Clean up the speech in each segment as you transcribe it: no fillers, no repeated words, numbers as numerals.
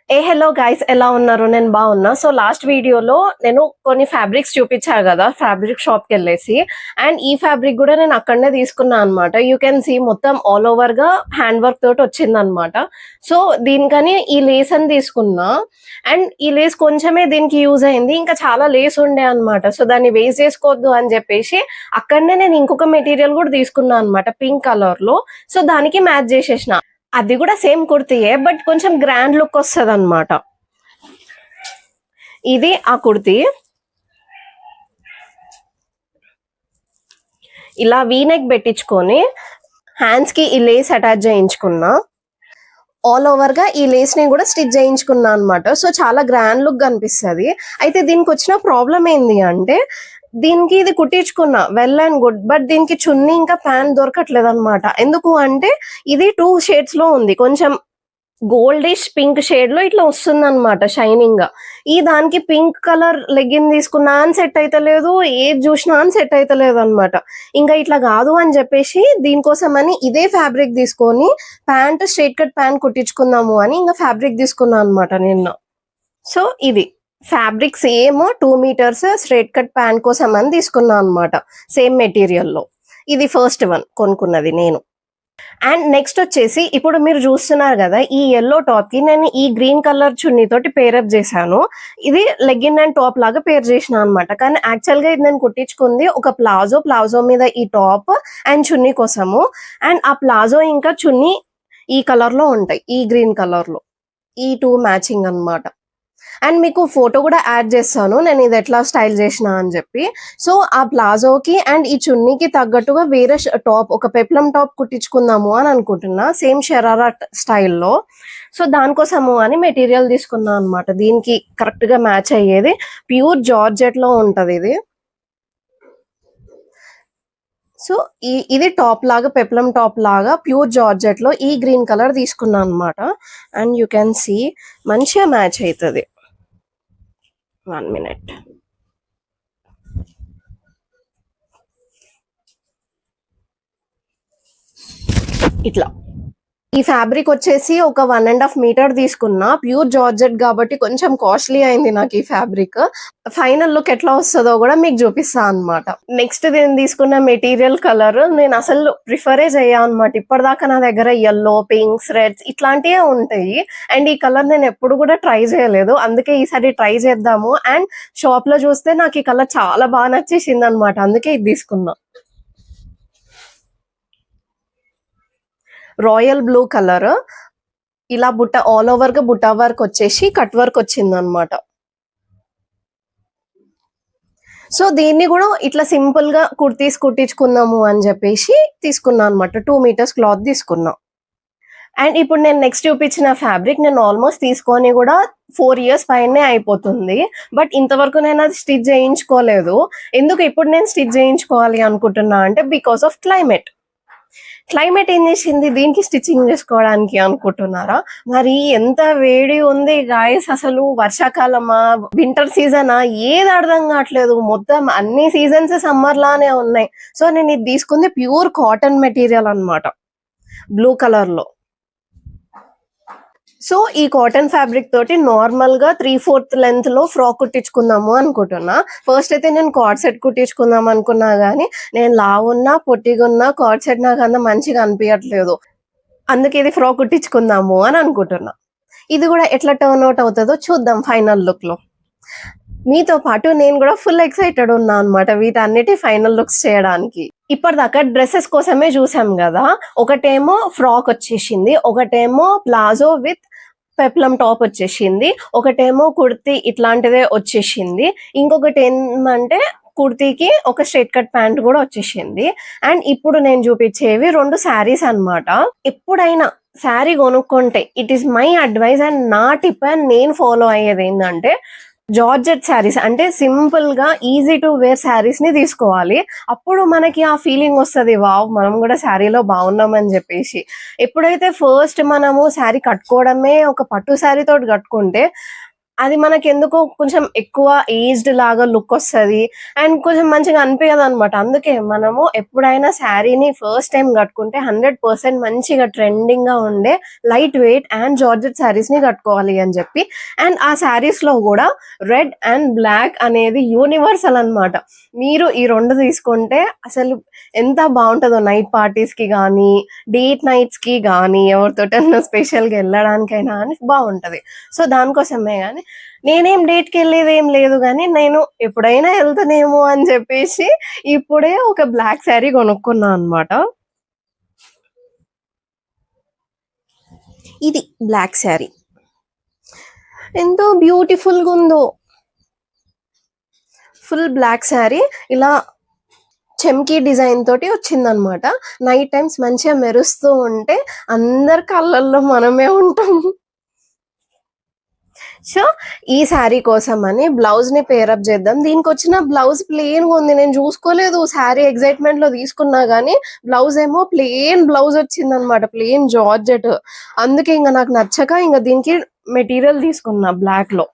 Hello guys, ఎలా ఉన్నారు? నేను బాగున్నా. సో లాస్ట్ వీడియోలో నేను కొన్ని ఫ్యాబ్రిక్స్ చూపించా కదా, ఫ్యాబ్రిక్ షాప్ కి వెళ్ళేసి. అండ్ ఈ ఫ్యాబ్రిక్ కూడా నేను అక్కడనే తీసుకున్నా అనమాట. యూ కెన్ సీ మొత్తం ఆల్ ఓవర్ గా హ్యాండ్ వర్క్ తోటి వచ్చింది అనమాట. సో దీనికని ఈ లేస్ అని తీసుకున్నా. అండ్ ఈ లేస్ కొంచెమే దీనికి యూజ్ అయింది, ఇంకా చాలా లేస్ ఉండే అనమాట. సో దాన్ని వేస్ట్ చేసుకోవద్దు అని చెప్పేసి అక్కడనే నేను ఇంకొక మెటీరియల్ కూడా తీసుకున్నా అనమాట, పింక్ కలర్ లో. సో దానికి మ్యాచ్ చేసేసిన. అది కూడా సేమ్ కుర్తీయే, బట్ కొంచెం గ్రాండ్ లుక్ వస్తుంది అనమాట. ఇది ఆ కుర్తీ. ఇలా వీనెక్ పెట్టించుకొని హ్యాండ్స్ కి ఈ లేస్ అటాచ్ చేయించుకున్నా. ఆల్ ఓవర్ గా ఈ లేస్ ని కూడా స్టిచ్ చేయించుకున్నా అనమాట. సో చాలా గ్రాండ్ లుక్ కనిపిస్తుంది. అయితే దీనికి వచ్చిన ప్రాబ్లం ఏంది అంటే, దీనికి ఇది కుట్టించుకున్నా వెల్ అండ్ గుడ్, బట్ దీనికి చున్నీ ఇంకా ప్యాంట్ దొరకట్లేదు అనమాట. ఎందుకు అంటే ఇది 2 షేడ్స్ లో ఉంది. కొంచెం గోల్డిష్ పింక్ షేడ్ లో ఇట్లా వస్తుంది అనమాట, షైనింగ్ గా. ఈ దానికి పింక్ కలర్ లెగ్గిన్ తీసుకున్నా అని సెట్ అయితే లేదు, ఏది చూసినా అని సెట్ అయితే లేదు అనమాట. ఇంకా ఇట్లా కాదు అని చెప్పేసి దీనికోసం అని ఇదే ఫ్యాబ్రిక్ తీసుకొని ప్యాంట్ స్ట్రైట్ కట్ ప్యాంట్ కుట్టించుకుందాము అని ఇంకా ఫ్యాబ్రిక్ తీసుకున్నా అనమాట నిన్న. సో ఇది fabric same 2 metres straight cut pant కోసం అని తీసుకున్నా అనమాట, సేమ్ మెటీరియల్ లో. ఇది ఫస్ట్ వన్ కొనుక్కున్నది నేను. అండ్ నెక్స్ట్ వచ్చేసి ఇప్పుడు మీరు చూస్తున్నారు కదా, ఈ ఎల్లో టాప్ కి నేను ఈ గ్రీన్ కలర్ చున్నీ తోటి పేరప్ చేశాను. ఇది లెగ్గిన్ అండ్ టాప్ లాగా పేర్ చేసిన అనమాట. కానీ యాక్చువల్ గా ఇది నేను కుట్టించుకుంది ఒక ప్లాజో మీద ఈ టాప్ అండ్ చున్నీ కోసము. అండ్ ఆ ప్లాజో ఇంకా చున్నీ ఈ కలర్ లో ఉంటాయి, ఈ గ్రీన్ కలర్ లో. ఈ 2 మ్యాచింగ్ అనమాట. అండ్ మీకు ఫోటో కూడా యాడ్ చేస్తాను నేను ఇది ఎట్లా స్టైల్ చేసిన అని చెప్పి. సో ఆ ప్లాజోకి అండ్ ఈ చున్నీకి తగ్గట్టుగా వేరే టాప్, ఒక పెప్లం టాప్ కుట్టించుకుందాము అని అనుకుంటున్నా, సేమ్ షరారా స్టైల్లో. సో దానికోసము అని మెటీరియల్ తీసుకున్నా అనమాట. దీనికి కరెక్ట్ గా మ్యాచ్ అయ్యేది ప్యూర్ జార్జెట్ లో ఉంటది ఇది. సో ఇది టాప్ లాగా, పెప్లం టాప్ లాగా ప్యూర్ జార్జెట్ లో ఈ గ్రీన్ కలర్ తీసుకున్నా అనమాట. అండ్ యూ కెన్ సీ మంచిగా మ్యాచ్ అవుతుంది. 1 minute. ఇట్లా ఈ ఫ్యాబ్రిక్ వచ్చేసి ఒక 1.5 మీటర్ తీసుకున్నా. ప్యూర్ జార్జెట్ కాబట్టి కొంచెం కాస్ట్లీ అయింది నాకు ఈ ఫ్యాబ్రిక్. ఫైనల్ లుక్ ఎట్లా వస్తుందో కూడా మీకు చూపిస్తా అనమాట. నెక్స్ట్ నేను తీసుకున్న మెటీరియల్ కలర్ నేను అసలు ప్రిఫరే చేయా అనమాట. ఇప్పటిదాకా నా దగ్గర ఎల్లో, పింక్స్, రెడ్స్ ఇట్లాంటివే ఉంటాయి. అండ్ ఈ కలర్ నేను ఎప్పుడు కూడా ట్రై చేయలేదు, అందుకే ఈసారి ట్రై చేద్దాము. అండ్ షాప్ లో చూస్తే నాకు ఈ కలర్ చాలా బాగా నచ్చేసింది అనమాట, అందుకే ఇది తీసుకున్నా. Royal blue colour. ఇలా బుట్ట ఆల్ ఓవర్ గా బుట్ట వర్క్ వచ్చేసి కట్ వర్క్ వచ్చింది అనమాట. సో దీన్ని కూడా ఇట్లా సింపుల్ గా కుర్తీస్ కుట్టించుకుందాము అని చెప్పేసి తీసుకున్నా అనమాట. 2 మీటర్స్ క్లాత్ తీసుకున్నా. అండ్ ఇప్పుడు నేను నెక్స్ట్ చూపించిన ఫ్యాబ్రిక్ నేను ఆల్మోస్ట్ తీసుకొని కూడా 4 years పైనే అయిపోతుంది. బట్ ఇంతవరకు నేను అది స్టిచ్ చేయించుకోలేదు. ఎందుకు ఇప్పుడు నేను స్టిచ్ చేయించుకోవాలి అనుకుంటున్నా అంటే, బికాస్ ఆఫ్ క్లైమేట్ ఏం చేసింది దీనికి స్టిచ్చింగ్ చేసుకోవడానికి అనుకుంటున్నారా? మరి ఎంత వేడి ఉంది గాయస్, అసలు వర్షాకాలమా వింటర్ సీజనా ఏది అర్థం కావట్లేదు. మొత్తం అన్ని సీజన్స్ సమ్మర్ లానే ఉన్నాయి. సో నేను ఇది తీసుకుంది ప్యూర్ కాటన్ మెటీరియల్ అనమాట, బ్లూ కలర్ లో. సో ఈ కాటన్ ఫ్యాబ్రిక్ తోటి నార్మల్ గా 3/4 లెంత్ లో ఫ్రాక్ కుట్టించుకుందాము అనుకుంటున్నా. ఫస్ట్ అయితే నేను కార్డ్ సెట్ కుట్టించుకుందాం అనుకున్నా గానీ నేను లావున్నా పొట్టిగున్నా కార్డ్ సెట్ నాకు అంత మంచిగా అనిపించట్లేదు. అందుకే ఇది ఫ్రాక్ కుట్టించుకుందాము అని అనుకుంటున్నా. ఇది కూడా ఎట్లా టర్న్ అవుట్ అవుతుందో చూద్దాం ఫైనల్ లుక్ లో. మీతో పాటు నేను కూడా ఫుల్ ఎక్సైటెడ్ ఉన్నా అనమాట వీటన్నిటి ఫైనల్ లుక్స్ చేయడానికి. ఇప్పటిదాకా డ్రెస్సెస్ కోసమే చూసాం కదా. ఒకటేమో ఫ్రాక్ వచ్చేసింది, ఒకటేమో ప్లాజో విత్ పెప్లం టాప్ వచ్చేసింది, ఒకటేమో కుర్తీ ఇట్లాంటిదే వచ్చేసింది, ఇంకొకటి ఏమంటే కుర్తీకి ఒక స్ట్రైట్ కట్ ప్యాంట్ కూడా వచ్చేసింది. అండ్ ఇప్పుడు నేను చూపించేవి 2 శారీస్ అనమాట. ఎప్పుడైనా శారీ కొనుక్కుంటే it is my advice and నా టిప్ అండ్ నేను ఫాలో అయ్యేది ఏంటంటే, జార్జెట్ శారీస్ అంటే సింపుల్ గా ఈజీ టు వేర్ శారీస్ ని తీసుకోవాలి. అప్పుడు మనకి ఆ ఫీలింగ్ వస్తుంది, వావ్ మనం కూడా శారీలో బాగున్నామని చెప్పేసి. ఎప్పుడైతే ఫస్ట్ మనము శారీ కట్టుకోవడమే ఒక పట్టు శారీ తోటి కట్టుకుంటే అది మనకెందుకో కొంచెం ఎక్కువ ఏజ్డ్ లాగా లుక్ వస్తది. అండ్ కొంచెం మంచిగా అనిపియదనమాట. అందుకే మనము ఎప్పుడైనా శారీని ఫస్ట్ టైమ్ కట్టుకుంటే 100% మంచిగా ట్రెండింగ్‌గా ఉండే లైట్ వెయిట్ అండ్ జార్జెట్ శారీస్‌ని కట్టుకోవాలి అని చెప్పి. అండ్ ఆ శారీస్‌లో గూడా రెడ్ అండ్ బ్లాక్ అనేది యూనివర్సల్ అనమాట. మీరు ఈ 2 తీసుకుంటే అసలు ఎంత బావుంటదో నైట్ పార్టీస్‌కి గానీ, డేట్ నైట్స్‌కి గానీ, ఎవరితోటన్నా స్పెషల్‌గా ఎళ్ళడానికైనా గానీ బావుంటది. సో, దానికోసమే గానీ నేనేం డేట్‌కెళ్ళేదేం లేదు గానీ, నేను ఎప్పుడైనా ఎళ్తానేమో అని జెప్పేసి ఇప్పుడే ఒక బ్లాక్ శారీ గొనుక్కున్నా అనమాట. ఇది బ్లాక్ శారీ. ఎంతో బ్యూటిఫుల్‌గుందో. ఫుల్ బ్లాక్ శారీ ఇలా చెమ్కీ డిజైన్ తోటి వచ్చిందనమాట. నైట్ టైమ్స్ మంచిగా మెరుస్తూ ఉంటే అందరి కళ్ళల్లో మనమే ఉంటాం. సో, ఈ శారీ కోసమని బ్లౌజ్‌ని పేరప్ చేద్దాం. దీనికొచ్చిన బ్లౌజ్ ప్లెయిన్‌గా ఉంది. నేను చూసుకోలేదు. శారీ ఎక్సైట్‌మెంట్‌లో తీసుకున్నా గానీ, బ్లౌజ్ ఏమో ప్లెయిన్ బ్లౌజ్ వచ్చిందనమాట. Plain georgette. అందుకే ఇంక నాకు నచ్చక ఇంక దీనికి మెటీరియల్ తీసుకున్నా బ్లాక్‌లో.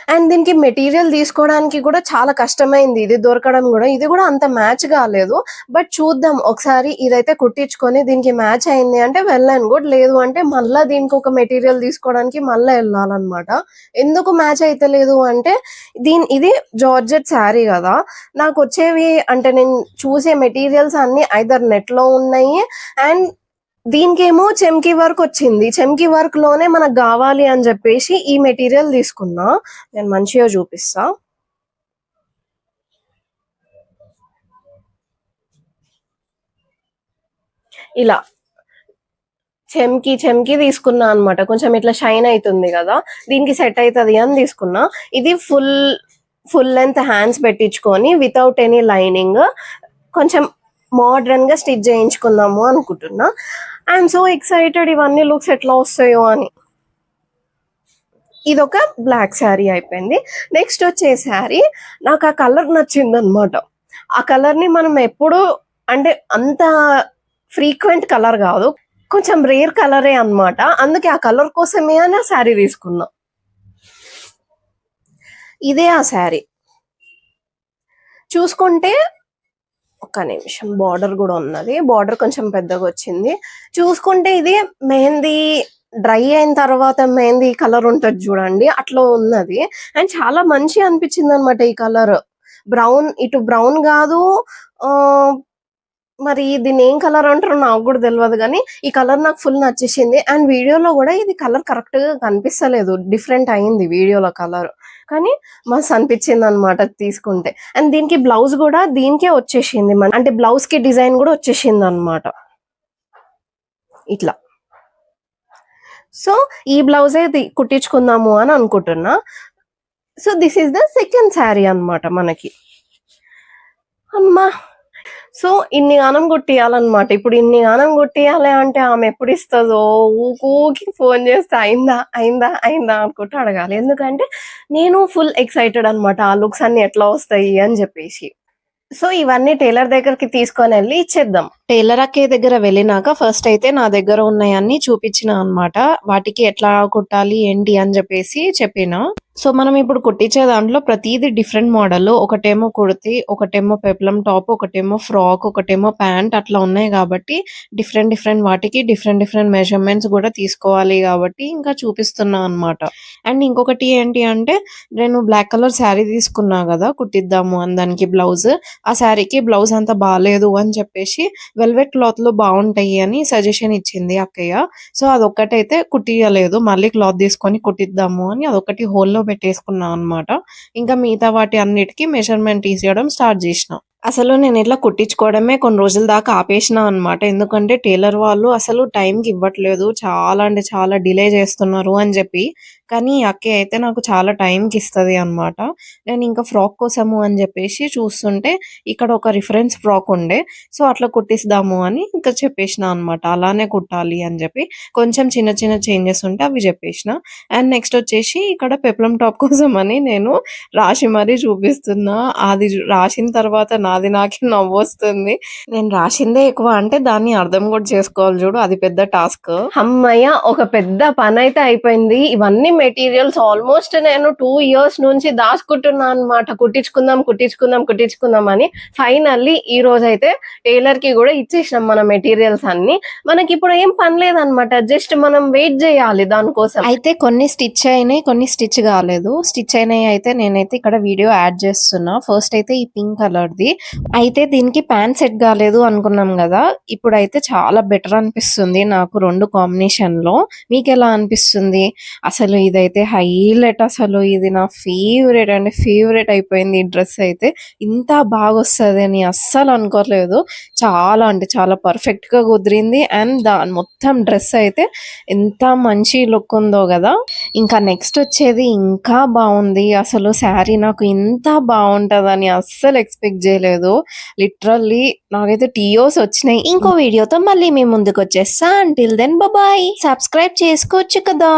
అండ్ దీనికి మెటీరియల్ తీసుకోవడానికి కూడా చాలా కష్టమైంది. ఇది దొరకడం గూడా. ఇది గూడా అంత మ్యాచ్ కాలేదు. బట్ చూద్దాం ఒకసారి ఇదైతే కుట్టించుకొని దీనికి మ్యాచ్ అయింది అంటే వెల్ అండ్ గుడ్. లేదు అంటే మళ్ళా దీనికొక మెటీరియల్ తీసుకోవడానికి మళ్ళా ఎళ్ళాలనమాట. ఎందుకు మ్యాచ్ అయితలేదు అంటే ఇది జార్జెట్ శారీ గదా! నాకొచ్చేవి అంటే నేను చూసే మెటీరియల్స్ అన్నీ ఐదర్ నెట్‌లో ఉన్నాయి అండ్ దీనికేమో చెమ్కీ వర్క్ వచ్చింది. చెమ్కీ వర్క్‌లోనే మనకు గావాలి అని జెప్పేసి ఈ మెటీరియల్ తీసుకున్నా. నేను మంచిగా చూపిస్తా. ఇలా చెమ్కీ తీసుకున్నా అన్నమాట. కొంచెం ఇట్లా షైన్ అయితుంది గదా! దీనికి సెట్ అయితది అని తీసుకున్నా. ఇది ఫుల్ లెంగ్త్ హ్యాండ్స్ పెట్టించుకొని వితౌట్ ఎనీ లైనింగ్ కొంచెం మోడర్న్‌గా స్టిచ్ చేయించుకుందాము అనుకుంటున్నా. ఐయామ్ సో ఎక్సైటెడ్ ఇవన్నీ లుక్స్ ఎట్లా వస్తాయో అని. ఇదొక బ్లాక్ శారీ అయిపోయింది. నెక్స్ట్ వచ్చే శారీ నాకు ఆ కలర్ నచ్చిందనమాట. ఆ కలర్‌ని మనం ఎప్పుడు అంటే అంత ఫ్రీక్వెంట్ కలర్ గాదు. కొంచెం రేర్ కలరే అన్నమాట. అందుకే ఆ కలర్ కోసమే అని ఆ శారీ తీసుకున్నా. ఇదే ఆ శారీ. చూసుకుంటే ఒక్క నిమిషం బార్డర్ గూడా ఉన్నది. బార్డర్ కొంచెం పెద్దగొచ్చింది. చూసుకుంటే ఇది మెహందీ డ్రై అయిన తర్వాత మెహందీ కలర్ ఉంటది జూడండి. అట్లా ఉన్నది. అండ్ చాలా మంచిగా అనిపించిందనమాట ఈ కలర్. ఇటు బ్రౌన్ గాదు. ఆహ్, మరి దీన్నేం కలర్ అంటారో నాకు గూడా తెలవదు గానీ, ఈ కలర్ నాకు ఫుల్ నచ్చేసింది. అండ్ వీడియోలో గూడా ఇది కలర్ కరెక్ట్‌గా కనిపిస్తలేదు. డిఫరెంట్ అయింది వీడియోలో కలర్. కానీ మస్త్ అనిపించిందనమాట తీసుకుంటే. అండ్ దీనికి బ్లౌజ్ గూడా దీనికే వచ్చేసింది. అంటే బ్లౌజ్‌కి డిజైన్ గూడా వచ్చేసిందనమాట. ఇట్లా. సో, ఈ బ్లౌజే కుట్టించుకుందాము అని అనుకుంటున్నా. So, this is the second sari అన్నమాట మనకి. అమ్మా! సో, ఇన్నిగానం కుట్టియాలన్నమాట. ఇప్పుడు ఇన్నిగానం కుట్టియాలి అంటే ఆమె ఎప్పుడిస్తదో ఊకూకే ఫోను చేస్తే అయిందా? అయిందా? అయిందా? అనుకుంటూ అడగాలి. ఎందుకంటే నేను ఫుల్ ఎక్సైటెడ్ అన్నమాట. ఆ లుక్స్ అన్నీ ఎట్లా వస్తాయి అని జెప్పేసి. సో, ఇవన్నీ టైలర్ దగ్గరికి తీసుకొనెళ్ళి ఇచ్చేద్దాం. టైలర్ అక్కయ్య దగ్గర వెళ్ళినాక ఫస్ట్ అయితే నా దగ్గర ఉన్నయన్నీ చూపిచ్చినా అన్నమాట. వాటికి ఎట్లా కుట్టాలి, ఏంటి అని జెప్పేసి చెప్పినా. సో, మనం ఇప్పుడు కుట్టించే దాంట్లో ప్రతీది డిఫరెంట్ మోడల్. ఒకటేమో కుర్తీ, ఒకటేమో పెప్లమ్ టాప్, ఒకటేమో ఫ్రాక్, ఒకటేమో ప్యాంట్ అట్లా ఉన్నాయి గాబట్టి డిఫరెంట్ వాటికి డిఫరెంట్ మెజర్‌మెంట్స్ గూడా తీసుకోవాలి గాబట్టి ఇంకా చూపిస్తున్నా అన్నమాట. అండ్ ఇంకొకటి ఏంటి అంటే నేను బ్లాక్ కలర్ శారీ తీసుకున్నా గదా! కుట్టిద్దాము అని దానికి బ్లౌజ్. ఆ శారీకి బ్లౌజ్ అంత బాలేదు అని చెప్పేసి వెల్వెట్ క్లాత్‌లో బావుంటాయి అని సజెషన్ ఇచ్చింది అక్కయ్య. సో, అదొక్కటైతే కుట్టియలేదు. మళ్ళీ క్లాత్ తీసుకొని కుట్టిద్దాము అని అదొకటి హోల్‌లో పెట్టేసుకున్నా అన్నమాట. ఇంకా మిగతా వాటి అన్నిటికి మెజర్‌మెంట్ తీసేయడం స్టార్ట్ జేసినా. అసలు నేనిట్లా కుట్టించుకోవడమే కొన్ని రోజుల దాకా ఆపేసినా అన్నమాట. ఎందుకంటే టైలర్ వాళ్ళు అసలు టైంకి ఇవ్వట్లేదు. చాలా అంటే చాలా డిలే చేస్తున్నారు అని జెప్పి. కానీ ఈ అక్కయ్య అయితే నాకు చాలా టైంకి ఇస్తది అన్నమాట. నేనింకా ఫ్రాక్ కోసము అని జెప్పేసి చూస్తుంటే ఇక్కడ ఒక రిఫరెన్స్ ఫ్రాక్ ఉండే. సో, అట్లా కుట్టిద్దాము అని ఇంకా చెప్పేసినా అన్నమాట. అలానే కుట్టాలి అని జెప్పి. కొంచెం చిన్న చేంజెస్ ఉంటే అవి జెప్పేసినా. అండ్ నెక్స్ట్ వచ్చేసి ఇక్కడ పెప్లమ్ టాప్ కోసమని నేను రాశి మరీ చూపిస్తున్నా. అది రాసిన తర్వాత నాది నాకే నవ్వొస్తుంది. నేను రాసిందే ఎక్కువ అంటే దాన్ని అర్థం కూడా చేసుకోవాలి చూడు అది పెద్ద టాస్క్. హమ్మయ్య! ఒక పెద్ద పనైతే అయిపోయింది. ఇవన్నీ మెటీరియల్స్ ఆల్మోస్ట్ నేను 2 ఇయర్స్ నుంచి దాచుకుంటున్నా అనమాట. కుట్టించుకుందాం అని. ఫైనల్లీ ఈ రోజైతే టైలర్ కి కూడా ఇచ్చేసినాం మన మెటీరియల్స్ అన్ని. మనకి ఇప్పుడు ఏం పని లేదనమాట. జస్ట్ మనం వెయిట్ చేయాలి దానికోసం. అయితే కొన్ని స్టిచ్ అయినాయి, కొన్ని స్టిచ్ కాలేదు. స్టిచ్ అయినాయి అయితే నేనైతే ఇక్కడ వీడియో యాడ్ చేస్తున్నా. ఫస్ట్ అయితే ఈ పింక్ కలర్ ది అయితే దీనికి ప్యాంట్ సెట్ కాలేదు అనుకున్నాం కదా. ఇప్పుడైతే చాలా బెటర్ అనిపిస్తుంది నాకు 2 కాంబినేషన్ లో. మీకు ఎలా అనిపిస్తుంది? అసలు ఇదైతే హైలైట్. అసలు ఇది నా ఫేవరెట్ అంటే ఫేవరెట్ అయిపోయింది. ఈ డ్రెస్ అయితే ఇంత బాగా వస్తుంది అని అస్సలు అనుకోలేదు. చాలా అంటే చాలా పర్ఫెక్ట్ గా కుదిరింది. అండ్ దాని మొత్తం డ్రెస్ అయితే ఎంత మంచి లుక్ ఉందో కదా. ఇంకా నెక్స్ట్ వచ్చేది ఇంకా బాగుంది. అసలు శారీ నాకు ఇంత బాగుంటదని అస్సలు ఎక్స్పెక్ట్ చేయలేదు. లిటరల్లీ నాకైతే టీయోస్ వచ్చినాయి. ఇంకో వీడియోతో మళ్ళీ మీ ముందుకు వచ్చేస్తా. Until then bye. సబ్స్క్రైబ్ చేసుకోవచ్చు కదా.